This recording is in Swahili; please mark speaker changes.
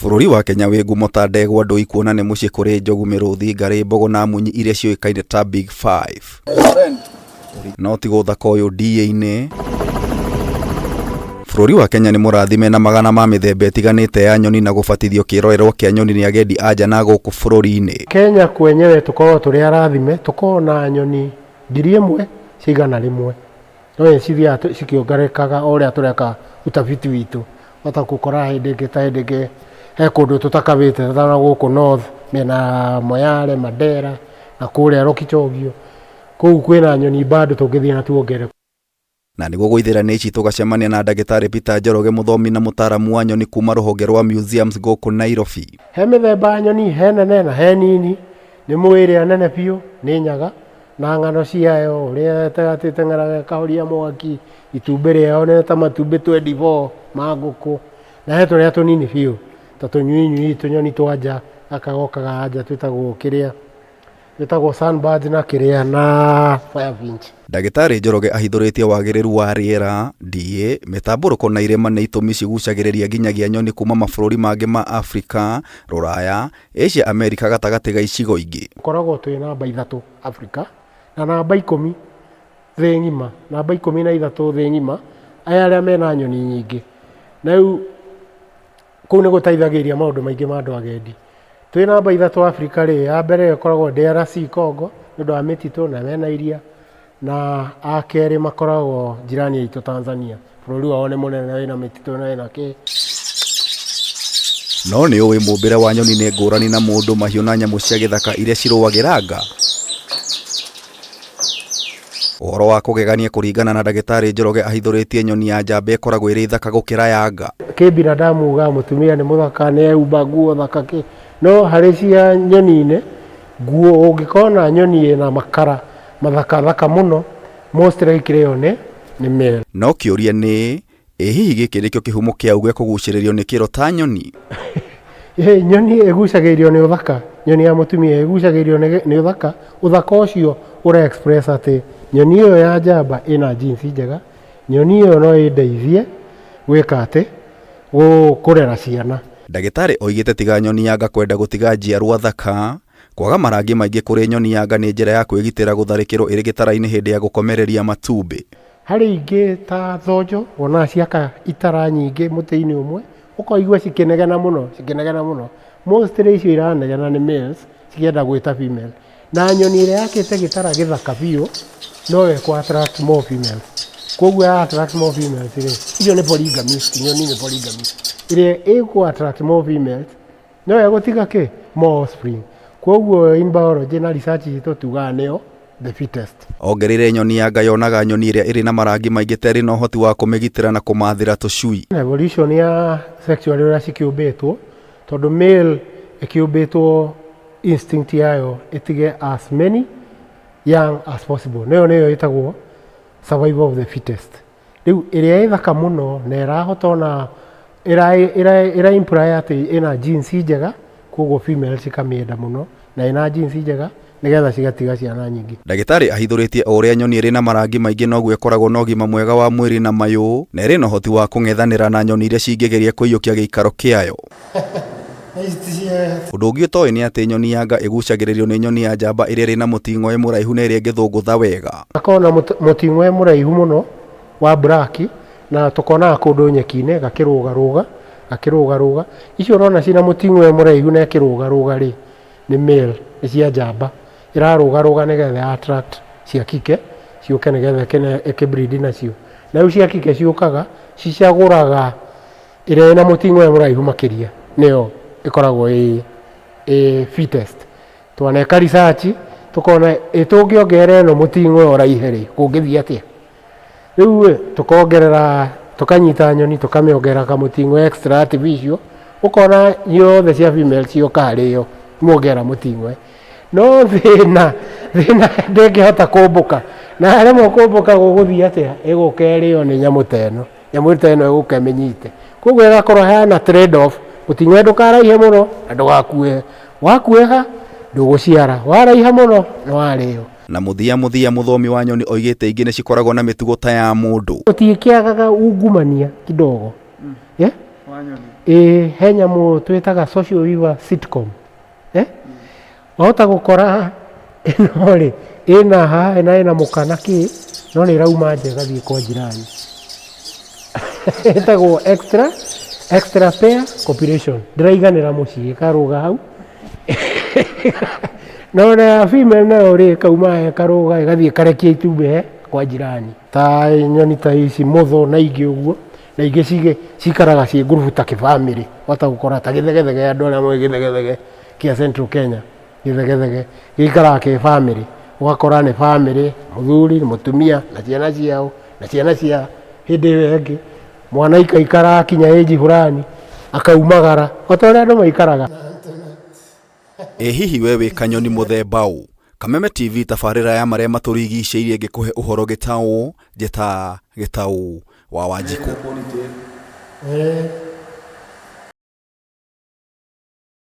Speaker 1: Bũrũri wa Kenya wĩ ngumo ta ndegwa ndũi kuona nĩ mũciĩ kũrĩ njogu, mĩrũthi, ngarĩ, mbogo na munyi iria ciũĩkaine ta Big Five. No ti gũthaka ũyũ DA-inĩ. Bũrũri wa Kenya nĩ mũrathime na magana ma mĩthemba ĩtiganĩte ya nyoni na gũbatithio kĩrorerwo kĩa nyoni nĩ agendi anja na gũkũ bũrũri-inĩ.
Speaker 2: Kenya kwenyewe tukorwo tũrĩ arathime, tukorwo na nyoni 1,000 cigana rĩmwe. No cithiaga cikĩongerekaga o ũrĩa tũreka utafiti witũ. Wata gũkora hĩndĩ ĩngĩ ta hĩndĩ ĩngĩ he kũndũ tũtakabĩte ta gũkũ north mena Moyale, Mandera na kũrĩa Rokichogio. Kũu kwĩna nyoni bado tũngĩthiĩ na tuongerere.
Speaker 1: Na nĩguo gũithĩrania ici tũgacemania na ndagĩtarĩ Peter Njoroge, mũthomi na mũtaaramu wa nyoni kuma rũhonge rwa museums gũkũ Nairobi.
Speaker 2: He mĩthemba ya nyoni, he nene na he nini. Nĩ mwĩrĩ nene biũ, nĩ nyaga na ng'ano ciayo ũrĩa teng'eraga kahoria mwaki, itumbĩ rĩao nĩ ta matumbĩ 24 ma ngũkũ. Na he tũrĩa tũnini biũ ta tũnyuinyui, tũnyoni twa nja akagokaga nja twĩtagwo kĩrĩa twĩtagwo sunbird na kĩrĩa na firefinch.
Speaker 1: Ndagĩtarĩ Njoroge ahithũrĩtie wagĩrĩru wa rĩera, DA, mĩtambũrũko na irĩma nĩ itũmi cigucagĩrĩria nginyagia nyoni kuma mabũrũri mangĩ ma Afrika, Rũraya, Asia, Amerika gatagatĩ ga icigo ingĩ.
Speaker 2: Koragwo twĩ namba 3 Afrika na namba 10 thĩ ng'ima, namba 13 thĩ ng'ima, aya arĩa mena nyoni nyingĩ. Na rĩu kũu nĩ gũteithagĩrĩria maũndũ maingĩ ma andũ agendi. Twĩ namba 3 Afrika rĩ, ya mbere ĩkoragwo DRC Congo nĩ ũndũ wa mĩtitũ na mena iria, na a kerĩ makoragwo jirani yaitũ Tanzania, bũrũri wao nĩ mũnene wĩna mĩtitũ na wĩna kĩ.
Speaker 1: No nĩ ũĩ mũmbĩre wa nyoni nĩ ngũrani na mũndũ, mahiũ na nyamũ cia gĩthaka iria cirũagĩra nga? Ũhoro wa kũgegania kũringana na ndagĩtarĩ Njoroge ahithũrĩtie nyoni ya njamba ĩkoragwo ĩrĩ thaka gũkĩra ya nga.
Speaker 2: Kĩ binadamu uga mũtumia nĩ mũthaka, nĩ eumba nguo thaka kĩ. No harĩ cia nyoni-inĩ, nguo ũngĩkona nyoni ĩna makara mathaka thaka mũno, most likely ĩyo nĩ male.
Speaker 1: No kĩũria nĩ, ĩ hihi gĩkĩ nĩkĩo kĩhumo kĩa uge kũgucĩrĩrio nĩ kĩro ta nyoni?
Speaker 2: Nyoni ĩgucagĩrĩrio nĩ ũthaka, nyoni ya mũtumia ĩgucagĩrĩrio nĩ ũthaka. Ũthaka ũcio ũra express atĩ nyoni ĩyo ya njamba ĩna genes njega, nyoni ĩyo no ĩndeithie gwĩka atĩ kũrera ciana.
Speaker 1: Ndagĩtarĩ oigĩte tiga nyoni ya nga kwenda gũtiga njiarwa thaka, kwaga marangi maingĩ kũrĩ nyoni ya nga nĩ njĩra ya kwĩgitĩra gũtharĩkĩrwo ĩrĩ gĩtara-inĩ hĩndĩ ya gũkomereria matumbĩ.
Speaker 2: Harĩ ingĩ ta thonjo, ona ciaka itara nyingĩ mũtĩ-inĩ ũmwe, ũkaigua cikĩnegena mũno. Mostly icio iranegena nĩ males cikĩenda gwĩta female. Na nyoni ĩrĩa yakĩte gĩtara gĩthaka biũ no ĩkũ attract more females. Koguo ya attract more females rĩ, icio nĩ polygamist, nyoni nĩ polygamist. Ĩrĩa ĩkũ attract more females no ĩgũtiga kĩ? More offspring. Koguo in biology na research itũ tugaga nĩyo the fittest.
Speaker 1: Ongereire nyoni ya nga yonaga nyoni ĩrĩa ĩrĩ na marangi maingĩ terĩ na ũhoti wa kũmĩgitĩra na kũmathĩra tũcui.
Speaker 2: Evolution ya sexual ũrĩa cikĩũmbĩtwo, tondũ male ĩkĩũmbĩtwo instinct yayo ĩtige as many young as possible. Nĩyo ĩtagwo survival of the fittest. Rĩu ĩrĩa ĩthaka mũno na ĩrahota ona ĩra imply atĩ ĩna genes njega, koguo female cikamĩenda mũno na ĩna genes njega nĩgetha cigatiga ciana nyingĩ.
Speaker 1: Ndagĩtarĩ ahithũrĩtie o ũrĩa nyoni ĩrĩ na marangi maingĩ noguo ĩkoragwo na ũgima mwega wa mwĩrĩ na mayũ, na ĩrĩ na ũhoti wa kũng'ethanĩra na nyoni iria cingĩgeria kũiyũkia gĩikaro kĩayo. Ũndũ ũngĩ ũtoĩ nĩ atĩ nyoni ya nga ĩgucagĩrĩrio nĩ nyoni ya njamba ĩrĩa ĩrĩ na mũting'oe mũraihu na ĩrĩa ĩngĩthũngũtha wega.
Speaker 2: Akorwo na mũting'oe mũraihu mũno wa black na tũkonaga kũndũ nyeki-inĩ gakĩrũgarũga. Icio ũrona ciĩna mũting'oe mũraihu na ĩkĩrũgarũga rĩ, nĩ male, nĩ cia njamba. Ĩrarũgarũga nĩgetha attract cia kike ciũke nĩgetha ĩkĩbreed nacio. Na rĩu cia kike ciũkaga cicagũraga ĩrĩa ĩna mũting'oe mũraihu makĩria, nĩyo ĩkoragwo ĩ fittest. Twaneka research tũkona tũngĩongerera ĩno mũting'oe ũraihe rĩ, kũngĩthiĩ atĩa? Rĩu tũkongerera, tũkanyita nyoni tũkamĩongerera kamũting'oe extra artificial, ũkona yothe cia female cioka harĩ yo muongerera mũting'oe. No thĩna ndĩngĩhota kũmbũka, na harĩa kũmbũka gũgũthiĩ atĩa? Ĩgũka ĩrĩo nĩ nyamũ ta ĩno ĩgũka ĩmĩnyite. Koguo ĩgakorwo hena trade off, mũting'oe ndũkaraihe mũno na ndũgakuĩhe. Wakuĩha ndũgũciara, waraiha mũno nĩ warĩo.
Speaker 1: Na mũthia mũthomi wa nyoni oigĩte ingĩ nĩ cikoragwo na mĩtugo ta ya mũndũ.
Speaker 2: Gũtiĩkĩagaga ungumania kidogo. he nyamũ twĩtaga social weaver sitcom wahota gũkora ĩno rĩ ĩna mũkana kĩ no nĩ ĩrauma nja ĩgathiĩ kwa jirani ĩtagwo extra pair copulation ndĩraiganĩra mũciĩ ĩkarũga hau no na female nayo rĩ kauma ĩkarũga ĩgathiĩ ĩkarekia itumbĩ kwa jirani ta nyoni ta ici mũtho na ingĩ ũguo na ingĩ cikaraga ciĩ ngurubu ta kĩbamĩrĩ wahota gũkora ta gĩthegethege andũ arĩa moĩ gĩthegethege kĩa Central Kenya gĩthegethege gĩikaraga kĩ bamĩrĩ ũgakora nĩ bamĩrĩ mũthuri mũtumia na ciana ciao na ciana cia hĩndĩ ĩyo ĩngĩ mwana ikaikara akinya ĩnji fulani akaumagara ota ũrĩa andũ maikaraga.
Speaker 1: Hihi we wĩ kanyoni mũthemba ũ? Kameme TV tabarĩra ya marĩa matũrigicĩirie ngĩkũhe ũhoro gĩtaũ njeta gĩtaũ wa Wanjikũ.